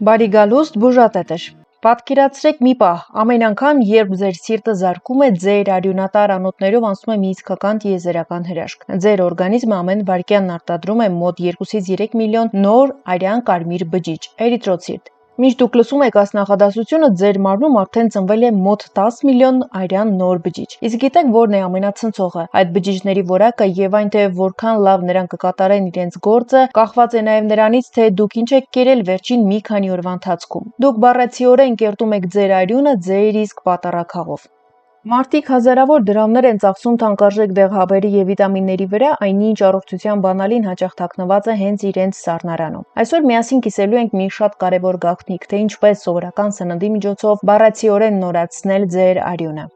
Բարի գալուստ բուժատետեր։ Պատկերացրեք մի պահ, ամեն անգամ, երբ ձեր սիրտը զարկում է, ձեր արյունատար անոթներով անցնում է մի իսկական տիեզերական հրաշք։ Ձեր օրգանիզմը ամեն վայրկյան արտադրում է մոտ 2-ից 3 միլիոն նոր արյան կարմիր բջիջ՝ էրիթրոցիտ։ Մինչ դուք լսում եք այս նախադասությունը, ձեր մարմնում արդեն ծնվել է մոտ 10 միլիոն արյան նոր բջիջ։ Իսկ գիտեք որն է ամենացնցողը։ Այդ բջիջների որակը եւ այն թե որքան լավ նրանք կկատարեն իրենց գործը, կախված է նաեւ նրանից, թե դուք ինչ եք կերել վերջին մի քանի օրվա ընթացքում։ Դուք բառացիորեն կերտում եք ձեր արյունը ձեր իսկ պատառաքաղով։ Մարդիկ հազարավոր դրամներ են ծախսում թանկարժեք դեղհաբերի եւ վիտամինների վրա, այնինչ առողջության բանալին հաճախ թաքնված է հենց իրենց սառնարանում։ Այսօր միասին կիսելու ենք մի շատ կարևոր գաղտնիք, թե ինչպես սովորական սննդի միջոցով բառացիորեն նորացնել ձեր արյունը։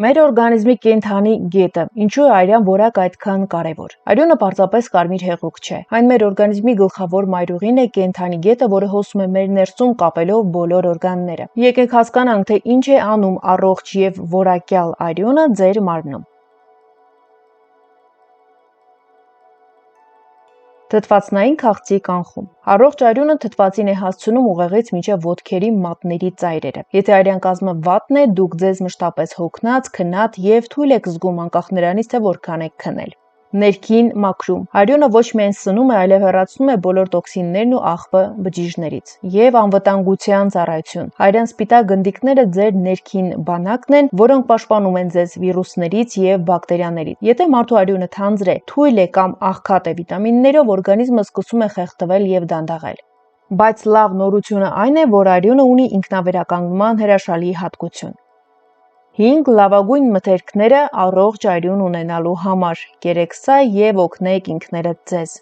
Մեր օրգանիզմի կենդանի գետը։ Ինչու է արյան որակը այդքան կարևոր։ Արյունը պարզապես կարմիր հեղուկ չէ։ Այն մեր օրգանիզմի գլխավոր մայրուղին է, կենդանի գետը, որը հոսում է մեր ներսում կապելով բոլոր օրգանները։ Եկեք հասկանանք, թե ինչ է անում առողջ եւ որակյալ արյունը ձեր մարմնում։ Թթվածնային քաղցի կանխում։ Առողջ արյունը թթվածին է հասցնում ուղեղից մինչև ոտքերի մատների ծայրերը։ Եթե արյան կազմը վատն է, դուք ձեզ մշտապես հոգնած, քնած եւ թույլ եք զգում անկախ նրանից, թե որքան եք քնել։ Ներքին մաքրում։ Արյունը ոչ միայն սնում է, այլև հեռացնում է բոլոր տոքսիններն ու աղբը բջիջներից եւ անվտանգության ծառայություն։ Արյան սպիտակ գնդիկները ձեր ներքին բանակն են, որոնք պաշտպանում են ձեզ վիրուսներից եւ բակտերիաներից։ Եթե մարդու արյունը թանձր է, թույլ է կամ աղքատ է վիտամիններով, օրգանիզմը սկսում է խեղդվել եւ դանդաղել։ Բայց լավ նորությունը այն է, որ արյունը ունի ինքնավերականգնման հրաշալի հատկություն։ 5 լավագույն մթերքները առողջ արյուն ունենալու համար։ Կերեք սա եւ օգնեք ինքներդ ձեզ։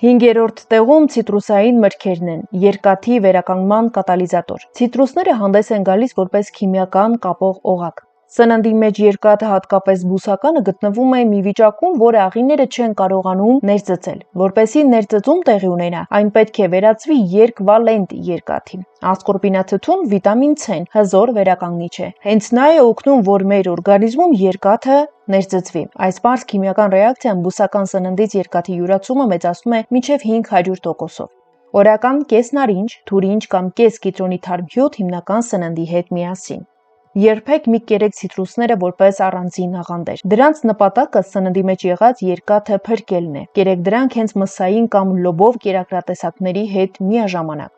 5-րդ տեղում ցիտրուսային մրգերն են, երկաթի վերականգնման կատալիզատոր։ Ցիտրուսները հանդես են գալիս որպես քիմիական կապող օղակ։ Սննդի մեջ երկաթը, հատկապես բուսականը, գտնվում է մի վիճակում, որը աղիները չեն կարողանում ներծծել։ Որպեսզի ներծծում տեղի ունենա, այն պետք է վերածվի երկվալենտ երկաթի։ Ասկորբինաթթուն վիտամին C-ն հզոր վերականգնիչ է։ Հենց նա է օգնում, որ մեր օրգանիզմում երկաթը ներծծվի։ Այս պարզ քիմիական ռեակցիան բուսական սննդից երկաթի յուրացումը մեծացնում է մինչև 500%-ով։ Օրական կես նարինջ, թուրինջ կամ կես կիտրոնի թարմ հյութ հիմնական սննդի հետ միասին։ Երբեք մի կերեք ցիտրուսները որպես առանձին աղանդեր։ Դրանց նպատակը սննդի մեջ եղած երկաթը փրկելն է։ Կերեք դրանք հենց մսային կամ լոբով կերակրատեսակների հետ միաժամանակ։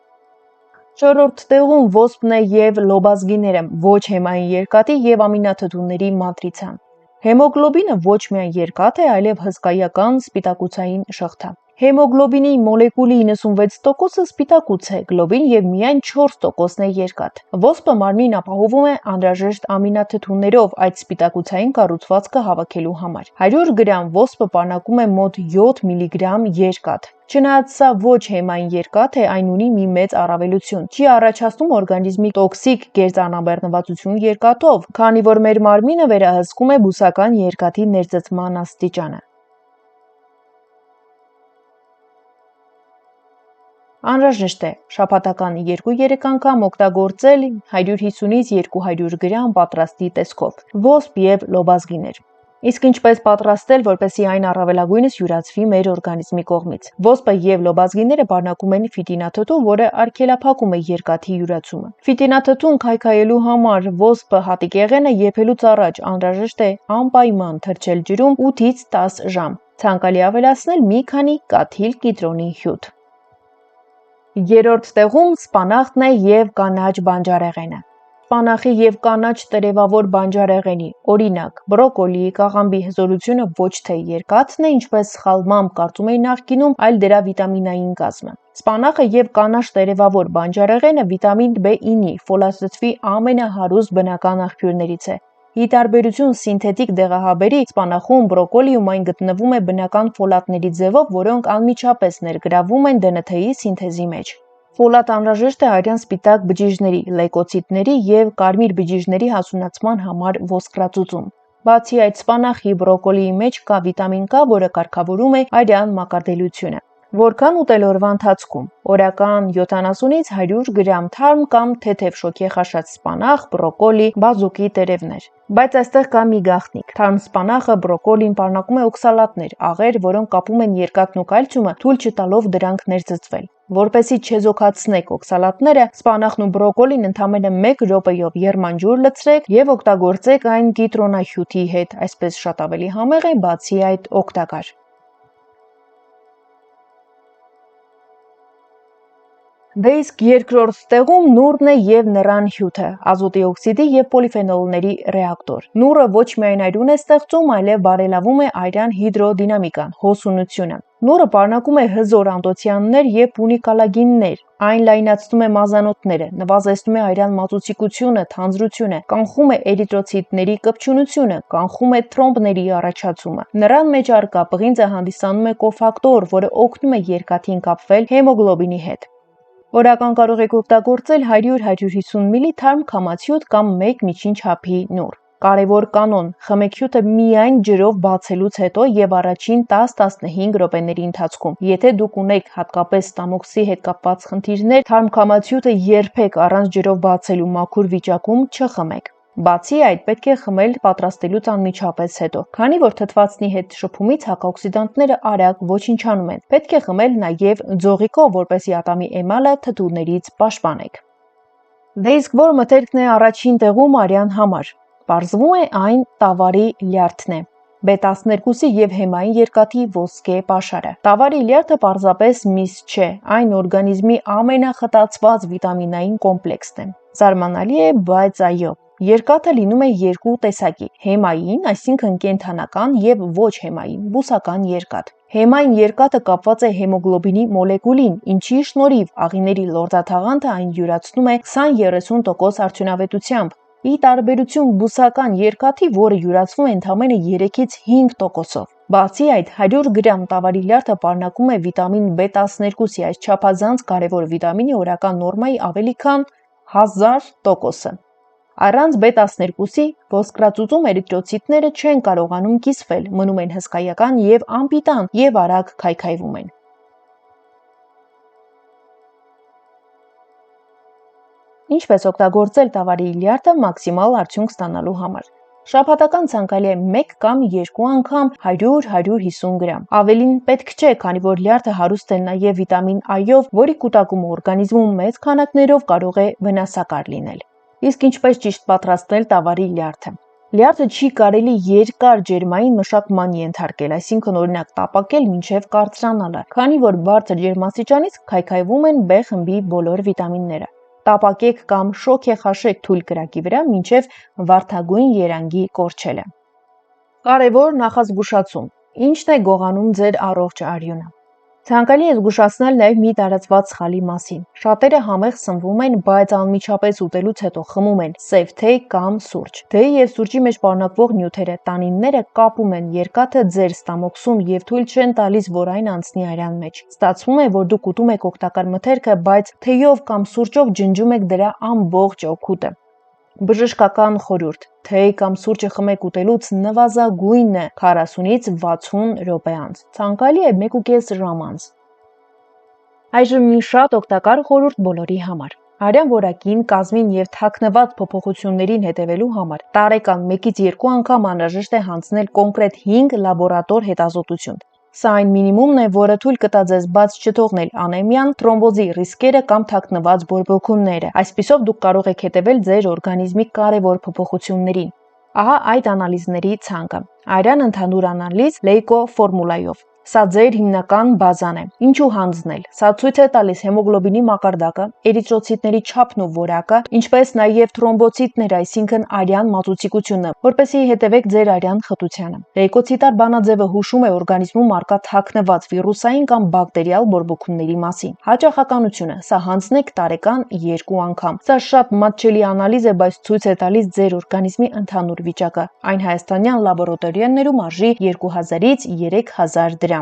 4-րդ տեղում ոսպն է եւ լոբազգիները, ոչ հեմային երկաթի եւ ամինաթթուների մատրիցան։ Հեմոգլոբինը ոչ միայն երկաթ է, այլև հսկայական սպիտակուցային շղթա։ Հեմոգլոբինի մոլեկուլի 96%-ը սպիտակուց է, գլոբին եւ միայն 4%-ն է երկաթ։ Ոսպը մարմնին ապահովում է անհրաժեշտ ամինաթթուներով այդ սպիտակուցային կառուցվածքը հավաքելու համար։ 100 գրամ ոսպը պարունակում է մոտ 7 միլիգրամ երկաթ։ Չնայած սա ոչ հեմային երկաթ է, այն ունի մի մեծ առավելություն։ Չի առաջացնում օրգանիզմի տոքսիկ գերծանաբեռնվածություն երկաթով, քանի որ մեր մարմինը վերահսկում է բուսական երկաթի ներծծման աստիճանը։ Անհրաժեշտ է շաբաթական 2-3 անգամ օգտագործել 150-ից 200 գրամ պատրաստի տեսքով ոսպ եւ լոբազգիներ։ Իսկ ինչպես պատրաստել, որպեսզի այն առավելագույնս յուրացվի մեր օրգանիզմի կողմից։ Ոսպը եւ լոբազգիները պարունակում են ֆիտինաթթու, որը արգելափակում է երկաթի յուրացումը։ Ֆիտինաթթուն քայքայելու համար ոսպը հատիկեղենը եփելուց առաջ անհրաժեշտ է անպայման թրջել ջրում 8-ից 10 ժամ։ Ցանկալի ավելացնել մի քանի կաթիլ կիտրոնի հյութ։ 3-րդ տեղում սպանախն է եւ կանաչ բանջարեղենը։ Սպանախի եւ կանաչ տերևավոր բանջարեղենի, օրինակ, բրոկոլիի, կաղամբի հզորությունը ոչ թե երկաթն է, ինչպես սխալմամբ կարծում էին նախկինում, այլ դրա վիտամինային կազմը։ Սպանախը եւ կանաչ տերևավոր բանջարեղենը վիտամին B9-ի, ֆոլաթթվի ամենահարուստ բնական աղբյուրներից է։ Ի տարբերություն սինթետիկ դեղահաբերի, սպանախում, բրոկոլիում այն գտնվում է բնական ֆոլատների ձևով, որոնք անմիջապես ներգրավվում են ԴՆԹ-ի սինթեզի մեջ։ Ֆոլատը անհրաժեշտ է արյան սպիտակ բջիջների, լեյկոցիտների եւ կարմիր բջիջների հասունացման համար ոսկրածուծում։ Բացի այդ, սպանախի, բրոկոլիի մեջ կա վիտամին K, որը կարգավորում է արյան մակարդելությունը։ Որքան ուտել օրվա ընթացքում։ Օրական 70-ից 100 գրամ թարմ կամ թեթև շոգեխաշած սպանախ, բրոկոլի, բազուկի տերևներ։ Բայց այստեղ կա մի գաղտնիք։ Թարմ սպանախը, բրոկոլին պարունակում է օքսալատներ, աղեր, որոնք կապում են երկաթն ու կալցիումը, թույլ չտալով դրանք ներծծվել։ Որպեսզի չեզոքացնեք օքսալատները, սպանախն ու բրոկոլին ընդամենը 1 րոպեով եռման ջուր լցրեք եւ օգտագործեք այն կիտրոնահյութի հետ, այսպես շատ ավելի համեղ է, բացի այդ օգտակար։ Դե իսկ երկրորդ տեղում նուրն է եւ նռան հյութը, ազոտի օքսիդի եւ պոլիֆենոլների ռեակտոր։ Նուրը ոչ միայն այրուն է ստեղծում, այլև բարելավում է այրան հիդրոդինամիկան, հոսունությունը։ Նուրը պարունակում է հզոր անտոցյաններ եւ ունիկալագիններ։ Այն լայնացնում է մազանոթները, նվազեցնում է այրան մածուցիկությունը, թանձրությունը, կանխում է էրիթրոցիտների կպչունությունը, կանխում է թրոմբների առաջացումը։ Նռան մեջ առկա պղինձը հանդիսանում է կոֆակտոր, որը օգնում է երկաթին կապվել հեմոգլոբինի հետ։ Օրական կարող եք օգտագործել 100-150 մլ թարմ քամացյուտ կամ 1 միջին չափի նուր։ Կարևոր կանոն՝ խմեք հյութը միայն ջրով բացելուց հետո եւ առաջին 10-15 րոպեների ընթացքում։ Եթե դուք ունեք հատկապես ստամոքսի հետ կապված խնդիրներ, թարմ քամացյուտը երբեք առանց ջրով բացելու մաքուր վիճակում չխմեք։ Բացի այդ, պետք է խմել պատրաստելուց անմիջապես հետո, քանի որ թթվածնի հետ շփումից հակաօքսիդանտները արագ ոչնչանում են։ Պետք է խմել նաև ձողիկով, որպեսզի ատամի էմալը թթուներից պաշտպանեք։ Դե իսկ որ մթերքն է առաջին տեղում արյան համար։ Պարզվում է այն տավարի լյարդն է։ B12-ի եւ հեմային երկաթի ոսկե պաշարը։ Տավարի լյարդը պարզապես միս չէ, այն օրգանիզմի ամենախտացված վիտամինային կոմպլեքսն է։ Զարմանալի է, բայց այո։ Երկաթը լինում է երկու տեսակի՝ հեմային, այսինքն կենդանական, եւ ոչ հեմային, բուսական երկաթ։ Հեմային երկաթը կապված է հեմոգլոբինի մոլեկուլին, ինչի շնորհիվ աղիների լորձաթաղանթը այն յուրացնում է 20-30% արդյունավետությամբ, ի տարբերություն բուսական երկաթի, որը յուրացվում է ընդամենը 3-ից 5%-ով։ Բացի այդ, 100 գրամ տավարի լյարդը պարունակում է վիտամին B12-ի, այս չափազանց կարևոր վիտամինի օրական նորմայի ավելի քան 1000%-ը։ Առանց B12-ի ոսկրածուծում էրիթրոցիտները չեն կարողանում կիսվել, մնում են հսկայական եւ անպիտան եւ արագ քայքայվում են։ Ինչպես օգտագործել տավարի լյարդը մաքսիմալ արդյունք ստանալու համար։ Շաբաթական ցանկալի է 1 կամ 2 անգամ 100-150 գրամ։ Ավելին պետք չէ, քանի որ լյարդը հարուստ է նաև վիտամին A-ով, որի կուտակումը օրգանիզմում մեծ քանակներով կարող է վնասակար լինել։ Իսկ ինչպես ճիշտ պատրաստել տավարի լյարդը։ Լյարդը չի կարելի երկար ջերմային մշակման ենթարկել, այսինքն օրինակ տապակել մինչև կարծրանալը, քանի որ բարձր ջերմաստիճանից քայքայվում են B խմբի բոլոր վիտամինները։ Տապակեք կամ շոգեխաշեք թույլ կրակի վրա մինչև վարդագույն երանգի կորչելը։ Կարևոր նախազգուշացում։ Ինչն է գողանում ձեր առողջ արյունը։ Ցանկալի է զգուշացնել նաև մի տարածված սխալի մասին։ Շատերը համեղ սնվում են, բայց անմիջապես ուտելուց հետո խմում են սև թեյ կամ սուրճ։ Թեյի եւ սուրճի մեջ պարունակվող նյութերը, տանինները կապում են երկաթը ձեր ստամոքսում եւ թույլ չեն տալիս, որ այն անցնի արյան մեջ։ Ստացվում է, որ դուք ուտում եք օգտակար մթերքը, բայց թեյով կամ սուրճով ջնջում եք դրա ամբողջ օգուտը։ Բժշկական խորհուրդ. թեյ կամ սուրճը խմեք ուտելուց նվազագույնը 40-ից 60 րոպե անց, ցանկալի է 1.5 ժամ անց։ Այժմ մի շատ օգտակար խորհուրդ բոլորի համար։ Արյան որակին, կազմին եւ թաքնված փոփոխություններին հետևելու համար տարեկան 1-ից 2 անգամ անհրաժեշտ է հանձնել կոնկրետ 5 լաբորատոր հետազոտություն։ Սա այն մինիմումն է, որը թույլ կտա ձեզ բաց չթողնել անեմիան, թրոմբոզի ռիսկերը կամ թաքնված բորբոքումները։ Այսպիսով դուք կարող եք հետևել ձեր օրգանիզմի կարևոր փոփոխություններին։ Ահա այդ անալիզների ցանկը։ Արյան ընդհանուր անալիզ Leico ֆորմուլայով։ Սա ձեր հիմնական բազան է։ Ինչու հանձնել։ Սա ցույց է տալիս հեմոգլոբինի մակարդակը, էրիթրոցիտների չափն ու որակը, ինչպես նաև թրոմբոցիտները, այսինքն արյան մածուցիկությունը, որպեսզի հետևեք ձեր արյան խտությանը։ Լեյկոցիտար բանաձևը հուշում է օրգանիզմում առկա թաքնված վիրուսային կամ բակտերիալ բորբոքումների մասին։ Հաճախականությունը՝ սա հանձնեք տարեկան 2 անգամ։ Սա շատ մատչելի անալիզ է, բայց ցույց է տալիս ձեր օրգանիզմի ընդհանուր վիճակը։ Այն հայաստանյան լաբորատորիաներում արժի 2000-ից 3000 դրամ։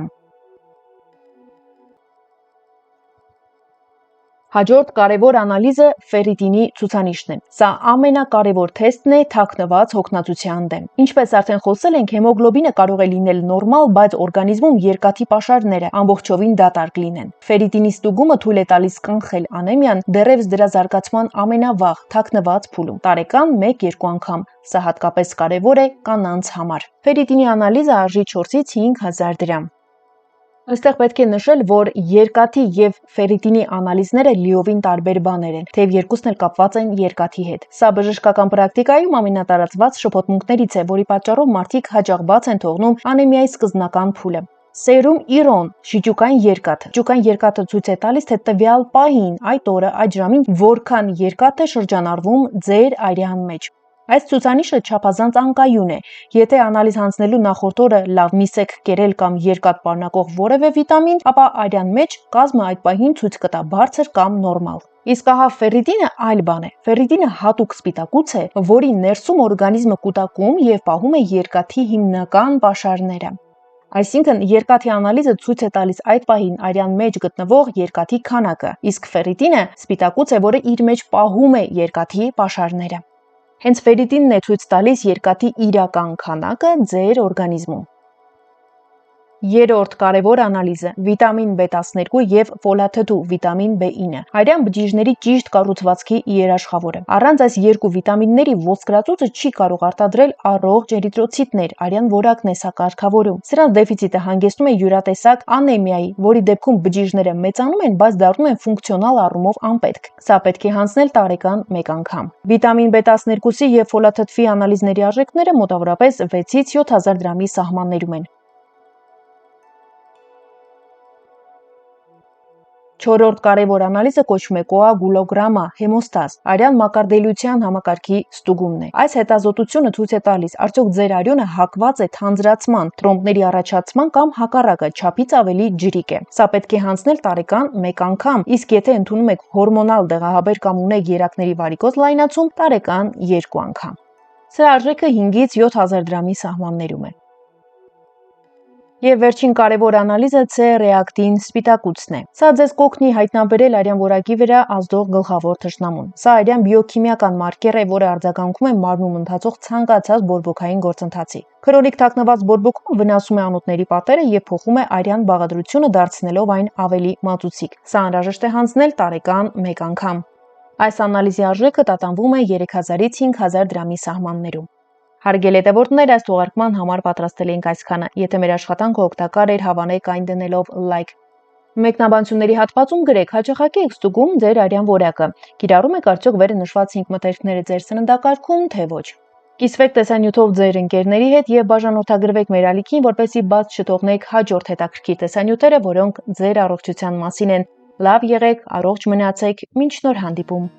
Հաջորդ կարևոր անալիզը ֆերրիտինի ցուցանիշն է։ Սա ամենակարևոր թեստն է թաքնված հոգնածության դեմ։ Ինչպես արդեն խոսել ենք, հեմոգլոբինը կարող է լինել նորմալ, բայց օրգանիզմում երկաթի պաշարները ամբողջովին դատարկ լինեն։ Ֆերրիտինի ստուգումը թույլ է տալիս կանխել անեմիան դեռևս դրա զարգացման ամենավաղ թաքնված փուլում, տարեկան 1-2 անգամ։ Սա հատկապես կարևոր է կանանց համար։ Ֆերրիտինի անալիզը արժի 4-ից 5000 դրամ։ Այստեղ պետք է նշել, որ երկաթի եւ ֆերրիտինի անալիզները լիովին տարբեր բաներ են, թեև երկուսն էլ կապված են երկաթի հետ։ Սա բժշկական պրակտիկայում ամենատարածված շփոթմունքներից է, որի պատճառով մարդիկ հաճախ բաց են թողնում անեմիայի սկզբնական փուլը։ Սերում իրոն, շիճուկային երկաթ։ Շիճուկային երկաթը ցույց է տալիս, թե տվյալ պահին, այդ օրը, այդ ժամին որքան երկաթ է շրջանառվում ձեր արյան մեջ։ Այս ցուցանիշը չափազանց անկայուն է։ Եթե անալիզ հանձնելու նախորդ օրը լավ միս եք կերել կամ երկաթ պարունակող որևէ վիտամին, ապա արյան մեջ կազմը այդ պահին ցույց կտա բարձր կամ նորմալ։ Իսկ ահա ֆերրիտինը այլ բան է։ Ֆերրիտինը հատուկ սպիտակուց է, որի ներսում օրգանիզմը կուտակում եւ պահում է երկաթի հիմնական պաշարները։ Այսինքն երկաթի անալիզը ցույց է տալիս այդ պահին արյան մեջ գտնվող երկաթի քանակը, իսկ ֆերրիտինը սպիտակուց է, որը իր մեջ պահում է երկաթի պաշարները։ Հենց ֆերրիտինն է ցույց տալիս երկաթի իրական քանակը ձեր օրգանիզմում։ Երրորդ կարևոր անալիզը՝ վիտամին B12 եւ ֆոլաթթու վիտամին B9, արյան բջիջների ճիշտ կառուցվածքի երաշխավորը։ Առանց այս երկու վիտամինների ոսկրածուծը չի կարող արտադրել առողջ էրիթրոցիտներ, արյան որակն է սա կարգավորում։ Սրանց դեֆիցիտը հանգեցնում է յուրատեսակ անեմիայի, որի դեպքում բջիջները մեծանում են, բայց դառնում են ֆունկցիոնալ առումով անպետք։ Սա պետք է հանձնել տարեկան 1 անգամ։ Վիտամին B12-ի եւ ֆոլաթթվի անալիզների արժեքները մոտավորապես 6-ից 7000 դրամի սահմաններում են։ Չորրորդ կարևոր անալիզը կոչվում է կոագուլոգրամա, հեմոստազ, արյան մակարդելիության համակարգի ստուգումն է։ Այս հետազոտությունը ցույց է տալիս, արդյոք ձեր արյունը հակված է թանձրացման, տրոմբների առաջացման կամ հակառակը չափից ավելի ջրիկ է։ Սա պետք է հանձնել տարեկան 1 անգամ, իսկ եթե ընդունում եք հորմոնալ դեղահաբեր կամ ունեք երակների վարիկոզ լայնացում, տարեկան 2 անգամ։ Սրա արժեքը 5-ից 7000 դրամի սահմաններում է։ Եվ վերջին կարևոր անալիզը C-ռեակտին սպիտակուցն է։ Սա ձեզ կօգնի հայտնաբերել արյան որակի վրա ազդող գլխավոր թշնամուն։ Սա արյան բիոքիմիական մարկեր է, որը արձագանքում է մարմնում ընթացող ցանկացած բորբոքային գործընթացի։ Քրոնիկ թաքնված բորբոքումը վնասում է անոթների պատերը եւ փոխում է արյան բաղադրությունը, դարձնելով այն ավելի մածուցիկ։ Սա անհրաժեշտ է հանձնել տարեկան 1 անգամ։ Այս անալիզի արժեքը տատանվում է 3000-ից 5000 դրամի սահմաններում։ Հարգելի հետևորդներ, այս թողարկման համար պատրաստել էինք այսքանը։ Եթե մեր աշխատանքը օգտակար էր, հավանեք այն դնելով լայք։ Մեկնաբանությունների հատվածում գրեք, հաճախակի եք ստուգում ձեր արյան որակը։ Կիրառում եք արդյոք վերը նշված 5 մթերքները ձեր սննդակարգում, թե ոչ։ Կիսվեք տեսանյութով ձեր ընկերների հետ եւ բաժանորդագրվեք մեր ալիքին, որպեսզի բաց չթողնեք հաջորդ հետաքրքիր տեսանյութերը, որոնք ձեր առողջության մասին են։ Լավ եղեք, առողջ մնացեք, մինչ նոր հանդիպում։